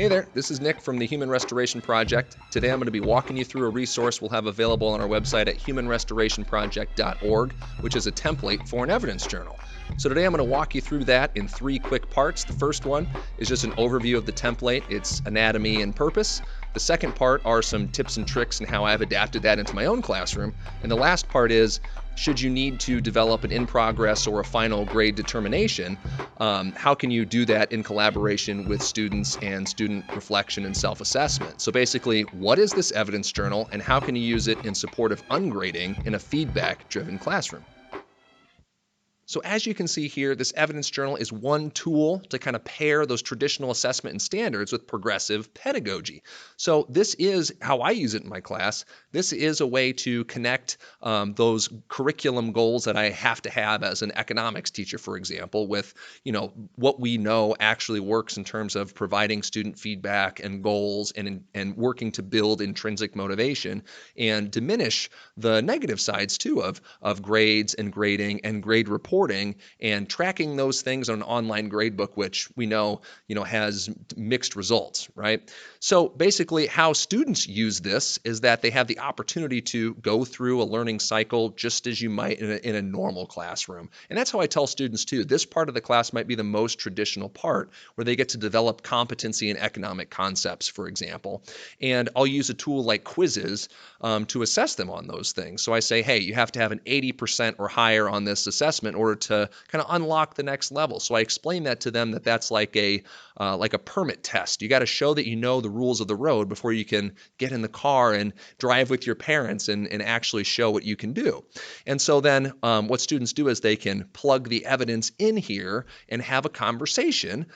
Hey there, this is Nick from the Human Restoration Project. Today I'm going to be walking you through a resource we'll have available on our website at humanrestorationproject.org, which is a template for an evidence journal. So today I'm going to walk you through that in 3 quick parts. The first one is just an overview of the template, its anatomy and purpose. The second part are some tips and tricks and how I've adapted that into my own classroom. And the last part is, should you need to develop an in-progress or a final grade determination, how can you do that in collaboration with students and student reflection and self-assessment? So basically, what is this evidence journal and how can you use it in support of ungrading in a feedback-driven classroom? So as you can see here, this evidence journal is one tool to kind of pair those traditional assessment and standards with progressive pedagogy. So this is how I use it in my class. This is a way to connect those curriculum goals that I have to have as an economics teacher, for example, with what we know actually works in terms of providing student feedback and goals and working to build intrinsic motivation and diminish the negative sides too of grades and grading and grade reporting and tracking those things on an online gradebook, which we know, has mixed results, right? So basically how students use this is that they have the opportunity to go through a learning cycle just as you might in a normal classroom. And that's how I tell students too. This part of the class might be the most traditional part where they get to develop competency in economic concepts, for example. And I'll use a tool like quizzes to assess them on those things. So I say, hey, you have to have an 80% or higher on this assessment in order to kind of unlock the next level. So I explain that to them that that's like a permit test. You got to show that you know the rules of the road before you can get in the car and drive with your parents and actually show what you can do. And so then what students do is they can plug the evidence in here and have a conversation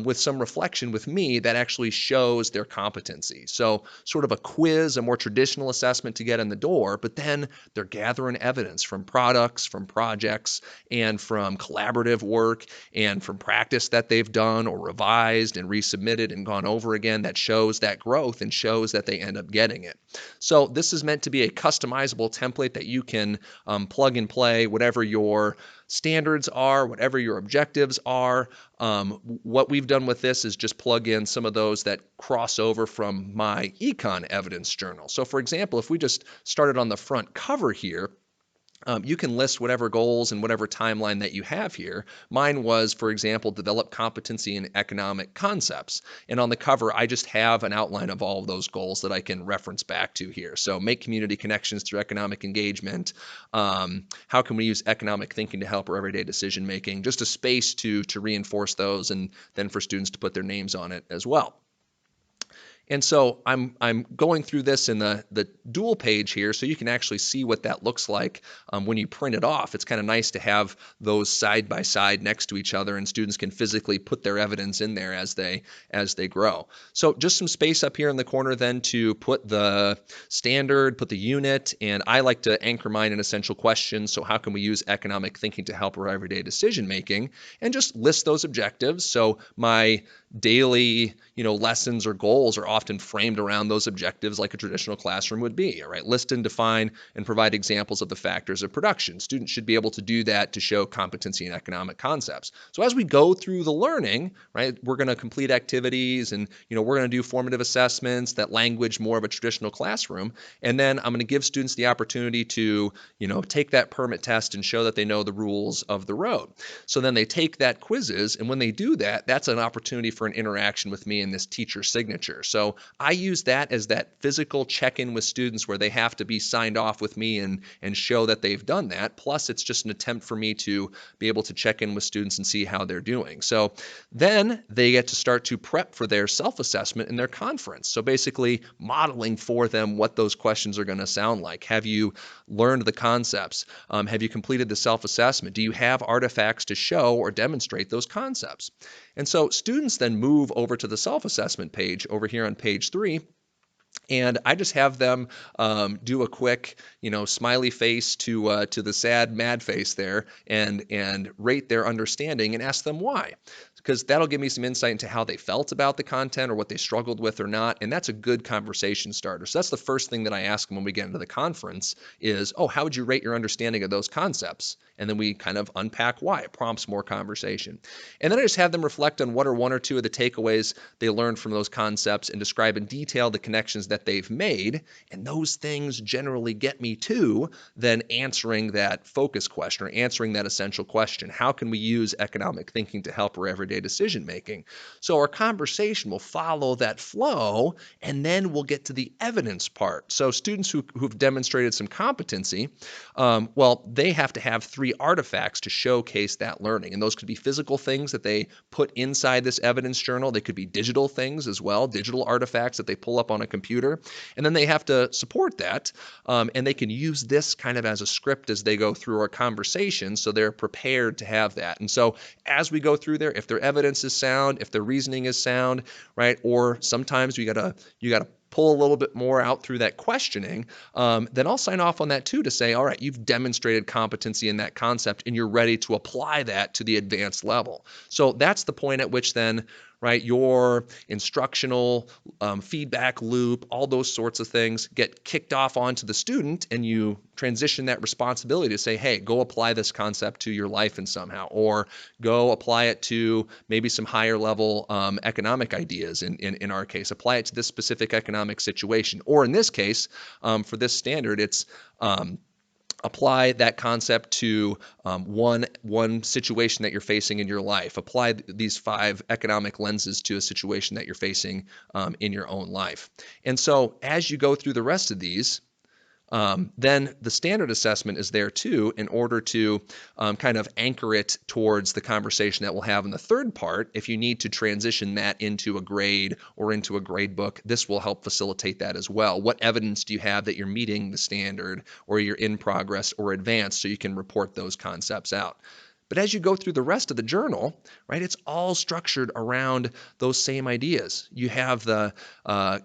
with some reflection with me that actually shows their competency. So sort of a quiz, a more traditional assessment to get in the door, but then they're gathering evidence from products, from projects, and from collaborative work and from practice that they've done or revised and resubmitted and gone over again that shows that growth and shows that they end up getting it. So this is meant to be a customizable template that you can plug and play whatever your standards are, whatever your objectives are. What we've done with this is just plug in some of those that cross over from my econ evidence journal. So for example, if we just started on the front cover here, you can list whatever goals and whatever timeline that you have here. Mine was, for example, develop competency in economic concepts. And on the cover, I just have an outline of all of those goals that I can reference back to here. So make community connections through economic engagement. How can we use economic thinking to help our everyday decision making? Just a space to reinforce those and then for students to put their names on it as well. And so I'm going through this in the dual page here so you can actually see what that looks like when you print it off. It's kind of nice to have those side by side next to each other and students can physically put their evidence in there as they grow. So just some space up here in the corner then to put the standard, put the unit, and I like to anchor mine in essential questions. So how can we use economic thinking to help our everyday decision making and just list those objectives. So my daily lessons or goals are often framed around those objectives like a traditional classroom would be. All right, list and define and provide examples of the factors of production. Students should be able to do that to show competency in economic concepts. So as we go through the learning, right, we're going to complete activities and we're going to do formative assessments, that language more of a traditional classroom, and then I'm going to give students the opportunity to take that permit test and show that they know the rules of the road. So then they take that quizzes, and when they do that, that's an opportunity for an interaction with me in this teacher signature. So I use that as that physical check-in with students where they have to be signed off with me and show that they've done that. Plus, it's just an attempt for me to be able to check in with students and see how they're doing. So then they get to start to prep for their self-assessment in their conference. So basically modeling for them what those questions are going to sound like. Have you learned the concepts? Have you completed the self-assessment? Do you have artifacts to show or demonstrate those concepts? And so students then move over to the self-assessment page over here on page 3. And I just have them do a quick, smiley face to the sad, mad face there, and rate their understanding and ask them why, because that'll give me some insight into how they felt about the content or what they struggled with or not, and that's a good conversation starter. So that's the first thing that I ask them when we get into the conference is, oh, how would you rate your understanding of those concepts? And then we kind of unpack why. It prompts more conversation. And then I just have them reflect on what are one or two of the takeaways they learned from those concepts and describe in detail the connections that they've made. And those things generally get me to then answering that focus question or answering that essential question. How can we use economic thinking to help our everyday decision making? So our conversation will follow that flow, and then we'll get to the evidence part. So students who've demonstrated some competency, well, they have to have 3 artifacts to showcase that learning. And those could be physical things that they put inside this evidence journal. They could be digital things as well, digital artifacts that they pull up on a computer. And then they have to support that. And they can use this kind of as a script as they go through our conversation, so they're prepared to have that. And so as we go through there, if their evidence is sound, if their reasoning is sound, right, or sometimes you gotta pull a little bit more out through that questioning, then I'll sign off on that too to say, all right, you've demonstrated competency in that concept and you're ready to apply that to the advanced level. So that's the point at which then, right, your instructional feedback loop, all those sorts of things get kicked off onto the student, and you transition that responsibility to say, hey, go apply this concept to your life in somehow, or go apply it to maybe some higher level economic ideas. In our case, apply it to this specific economic situation, or in this case, for this standard, it's apply that concept to one situation that you're facing in your life. Apply these 5 economic lenses to a situation that you're facing in your own life. And so as you go through the rest of these, then the standard assessment is there too, in order to kind of anchor it towards the conversation that we'll have in the third part. If you need to transition that into a grade or into a grade book, this will help facilitate that as well. What evidence do you have that you're meeting the standard, or you're in progress or advanced, so you can report those concepts out? But as you go through the rest of the journal, right, it's all structured around those same ideas. You have the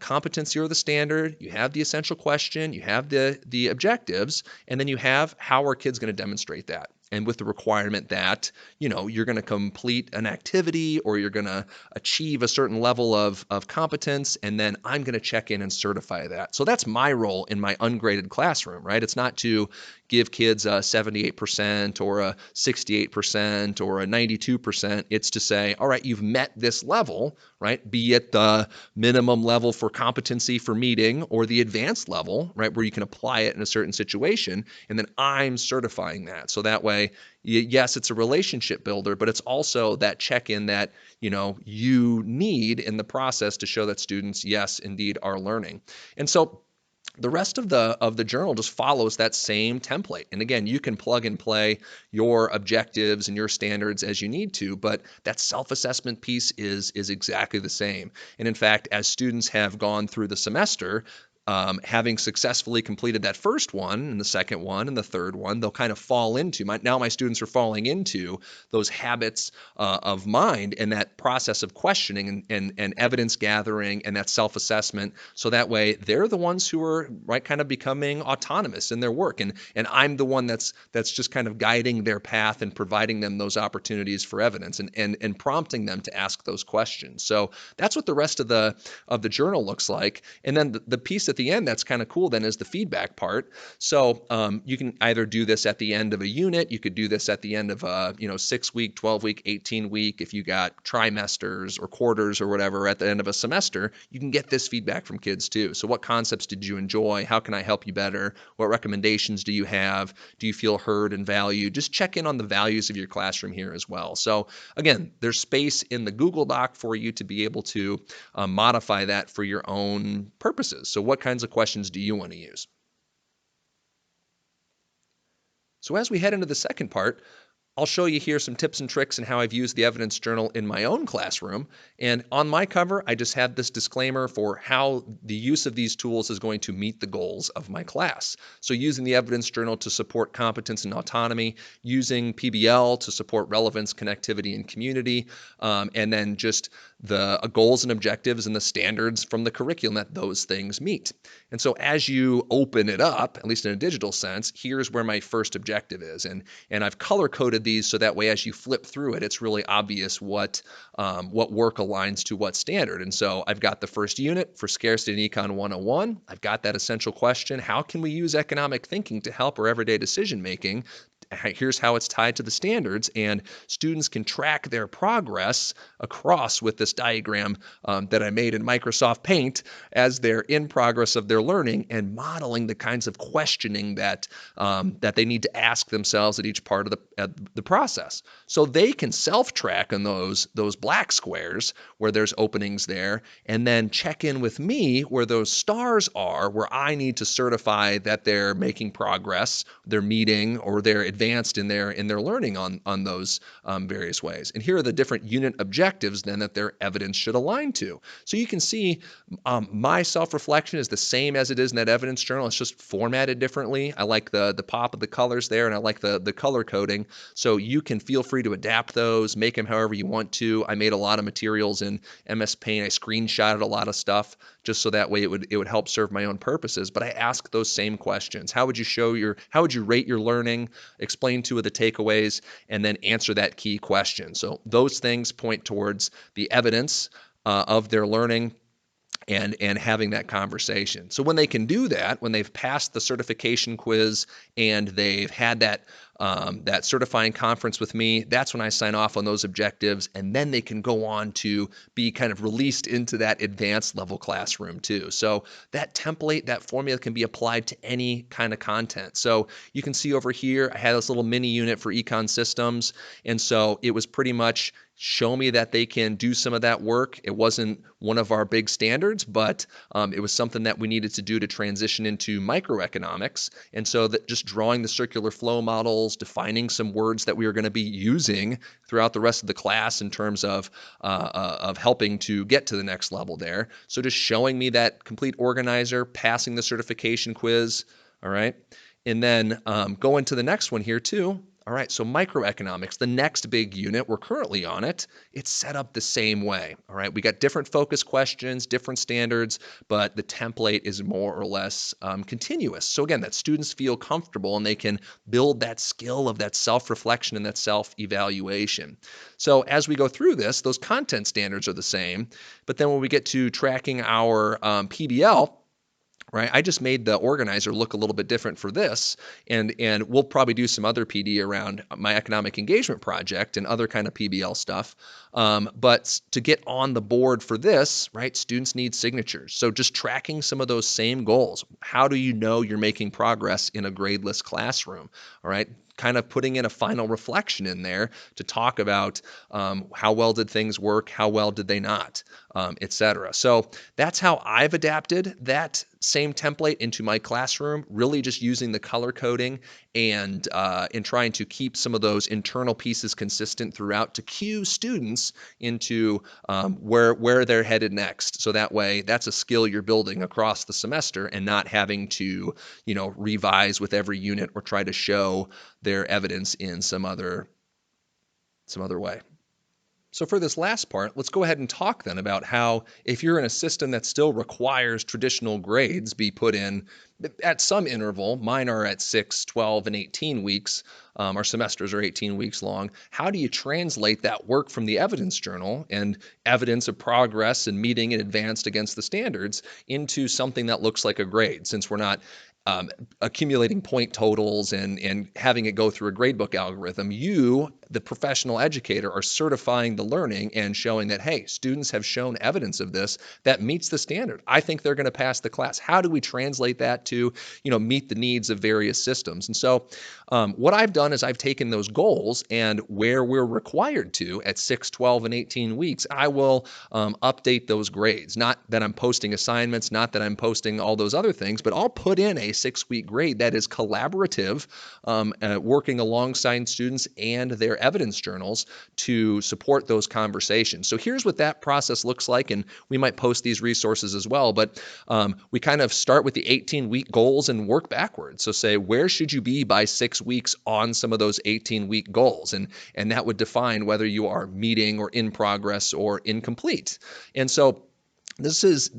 competency or the standard, you have the essential question, you have the objectives, and then you have how are kids going to demonstrate that. And with the requirement that, you're going to complete an activity or you're going to achieve a certain level of competence, and then I'm going to check in and certify that. So that's my role in my ungraded classroom, right? It's not to give kids a 78% or a 68% or a 92%. It's to say, all right, you've met this level, right? Be it the minimum level for competency for meeting or the advanced level, right, where you can apply it in a certain situation. And then I'm certifying that. So that way, yes, it's a relationship builder, but it's also that check-in that, you need in the process to show that students, yes, indeed are learning. And so the rest of the journal just follows that same template. And again, you can plug and play your objectives and your standards as you need to, but that self-assessment piece is exactly the same. And in fact, as students have gone through the semester, having successfully completed that first one and the second one and the third one, they'll kind of fall into my students are falling into those habits of mind and that process of questioning and evidence gathering and that self-assessment. So that way they're the ones who are kind of becoming autonomous in their work. And I'm the one that's just kind of guiding their path and providing them those opportunities for evidence and prompting them to ask those questions. So that's what the rest of the journal looks like. And then the piece at the end that's kind of cool then is the feedback part. So you can either do this at the end of a unit, you could do this at the end of a 6-week, 12-week, 18-week. If you got trimesters or quarters or whatever at the end of a semester, you can get this feedback from kids too. So what concepts did you enjoy? How can I help you better? What recommendations do you have? Do you feel heard and valued? Just check in on the values of your classroom here as well. So again, there's space in the Google Doc for you to be able to modify that for your own purposes. So what kinds of questions do you want to use? So as we head into the second part, I'll show you here some tips and tricks and how I've used the evidence journal in my own classroom. And on my cover, I just have this disclaimer for how the use of these tools is going to meet the goals of my class. So using the evidence journal to support competence and autonomy, using PBL to support relevance, connectivity, and community, and then just the goals and objectives and the standards from the curriculum that those things meet. And so as you open it up, at least in a digital sense, here's where my first objective is. And I've color-coded these so that way as you flip through it, it's really obvious what work aligns to what standard. And so I've got the first unit for Scarcity and Econ 101. I've got that essential question, how can we use economic thinking to help our everyday decision making? Here's how it's tied to the standards, and students can track their progress across with this diagram that I made in Microsoft Paint as they're in progress of their learning and modeling the kinds of questioning that they need to ask themselves at each part of the process. So they can self-track on those black squares where there's openings there, and then check in with me where those stars are, where I need to certify that they're making progress, they're meeting, or they're advanced in their learning on those various ways. And here are the different unit objectives then that their evidence should align to. So you can see my self-reflection is the same as it is in that evidence journal. It's just formatted differently. I like the pop of the colors there, and I like the color coding. So you can feel free to adapt those, make them however you want to. I made a lot of materials in MS Paint. I screenshotted a lot of stuff just so that way it would help serve my own purposes. But I ask those same questions. How would you rate your learning? Explain two of the takeaways, and then answer that key question. So those things point towards the evidence of their learning and having that conversation. So when they can do that, when they've passed the certification quiz and they've had that certifying conference with me, that's when I sign off on those objectives, and then they can go on to be kind of released into that advanced level classroom too. So that template, that formula can be applied to any kind of content. So you can see over here, I had this little mini unit for econ systems, and so it was pretty much show me that they can do some of that work. It wasn't one of our big standards, but it was something that we needed to do to transition into microeconomics. And so that just drawing the circular flow models, defining some words that we are going to be using throughout the rest of the class in terms of helping to get to the next level there. So just showing me that complete organizer, passing the certification quiz, all right? And then going to the next one here too. All right, so microeconomics, the next big unit, we're currently on it. It's set up the same way. All right, we got different focus questions, different standards, but the template is more or less continuous. So again, that students feel comfortable and they can build that skill of that self-reflection and that self-evaluation. So as we go through this, those content standards are the same, but then when we get to tracking our PBL, right, I just made the organizer look a little bit different for this, and we'll probably do some other PD around my economic engagement project and other kind of PBL stuff. But to get on the board for this, right, students need signatures. So just tracking some of those same goals. How do you know you're making progress in a gradeless classroom? All right, kind of putting in a final reflection in there to talk about how well did things work, how well did they not, etc. So that's how I've adapted that same template into my classroom, really just using the color coding and in trying to keep some of those internal pieces consistent throughout to cue students into where they're headed next. So that way, that's a skill you're building across the semester and not having to, revise with every unit or try to show their evidence in some other way. So for this last part, let's go ahead and talk then about how if you're in a system that still requires traditional grades be put in at some interval, mine are at 6, 12, and 18 weeks, our semesters are 18 weeks long, how do you translate that work from the evidence journal and evidence of progress and meeting and advanced against the standards into something that looks like a grade, since we're not accumulating point totals and having it go through a gradebook algorithm? You, the professional educator are certifying the learning and showing that, hey, students have shown evidence of this that meets the standard. I think they're going to pass the class. How do we translate that to, meet the needs of various systems? And so what I've done is I've taken those goals, and where we're required to at 6, 12, and 18 weeks, I will update those grades. Not that I'm posting assignments, not that I'm posting all those other things, but I'll put in a 6-week grade that is collaborative, working alongside students and their evidence journals to support those conversations. So here's what that process looks like, and we might post these resources as well, but we kind of start with the 18-week goals and work backwards. So say, where should you be by 6 weeks on some of those 18-week goals? And that would define whether you are meeting or in progress or incomplete. And so this is,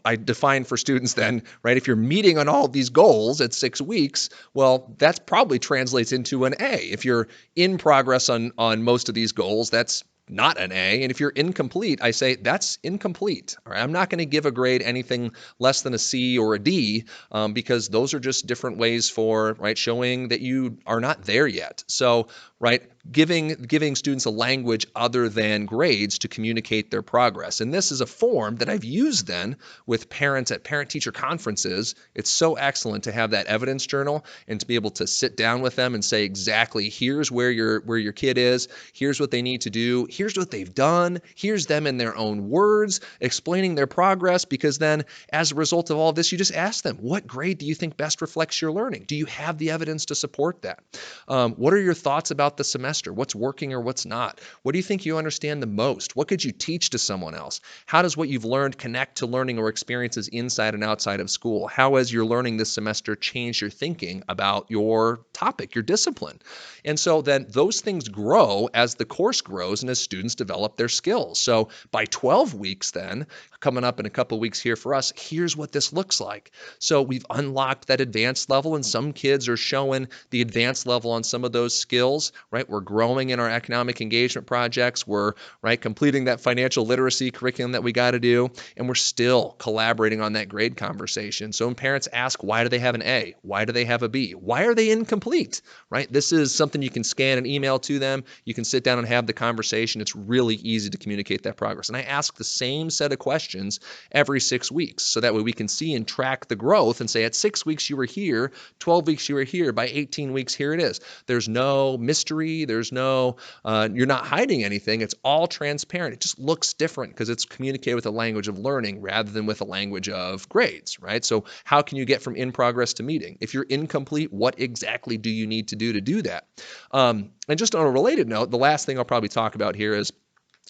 I define for students then, right? If you're meeting on all these goals at 6 weeks, well, that probably translates into an A. If you're in progress on most of these goals, that's not an A. And if you're incomplete, I say that's incomplete. All right? I'm not going to give a grade anything less than a C or a D, because those are just different ways for, right, showing that you are not there yet. So, right, giving students a language other than grades to communicate their progress. And this is a form that I've used then with parents at parent-teacher conferences. It's so excellent to have that evidence journal and to be able to sit down with them and say, exactly, here's where your kid is, here's what they need to do, here's what they've done, here's them in their own words, explaining their progress, because then as a result of all of this, you just ask them, what grade do you think best reflects your learning? Do you have the evidence to support that? What are your thoughts about the semester? What's working or what's not? What do you think you understand the most? What could you teach to someone else? How does what you've learned connect to learning or experiences inside and outside of school? How has your learning this semester changed your thinking about your topic, your discipline? And so then those things grow as the course grows and as students develop their skills. So by 12 weeks then, coming up in a couple of weeks here for us, here's what this looks like. So we've unlocked that advanced level, and some kids are showing the advanced level on some of those skills, right? We're growing in our economic engagement projects. We're, right, completing that financial literacy curriculum that we got to do, and we're still collaborating on that grade conversation. So when parents ask, why do they have an A? Why do they have a B? Why are they incomplete, right? This is something you can scan and email to them. You can sit down and have the conversation. It's really easy to communicate that progress. And I ask the same set of questions every 6 weeks, so that way we can see and track the growth and say, at 6 weeks you were here, 12 weeks you were here, by 18 weeks here it is. There's no mystery. There's no, you're not hiding anything. It's all transparent. It just looks different because it's communicated with a language of learning rather than with a language of grades, right? So how can you get from in progress to meeting? If you're incomplete, what exactly do you need to do that? And just on a related note, the last thing I'll probably talk about here is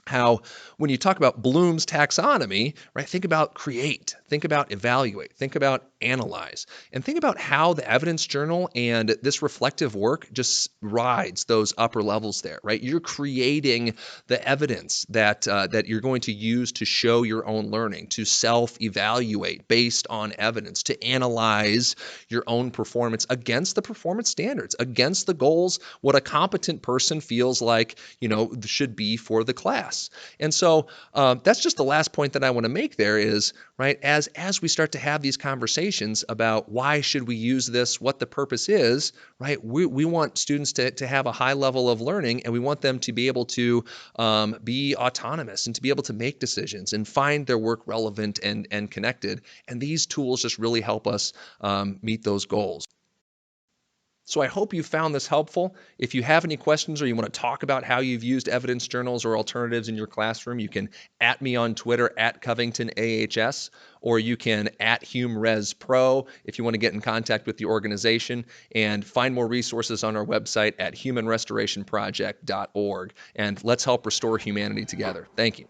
how when you talk about Bloom's taxonomy, right, think about create, think about evaluate, think about analyze, and think about how the evidence journal and this reflective work just rides those upper levels there, right? You're creating the evidence that that you're going to use to show your own learning, to self-evaluate based on evidence, to analyze your own performance against the performance standards, against the goals, what a competent person feels like, should be for the class. And so that's just the last point that I want to make there is, right, as we start to have these conversations about why should we use this, what the purpose is, right, we want students to have a high level of learning, and we want them to be able to be autonomous and to be able to make decisions and find their work relevant and connected. And these tools just really help us meet those goals. So I hope you found this helpful. If you have any questions or you want to talk about how you've used evidence journals or alternatives in your classroom, you can @ me on Twitter @CovingtonAHS, or you can @HumResPro if you want to get in contact with the organization, and find more resources on our website at humanrestorationproject.org. And let's help restore humanity together. Thank you.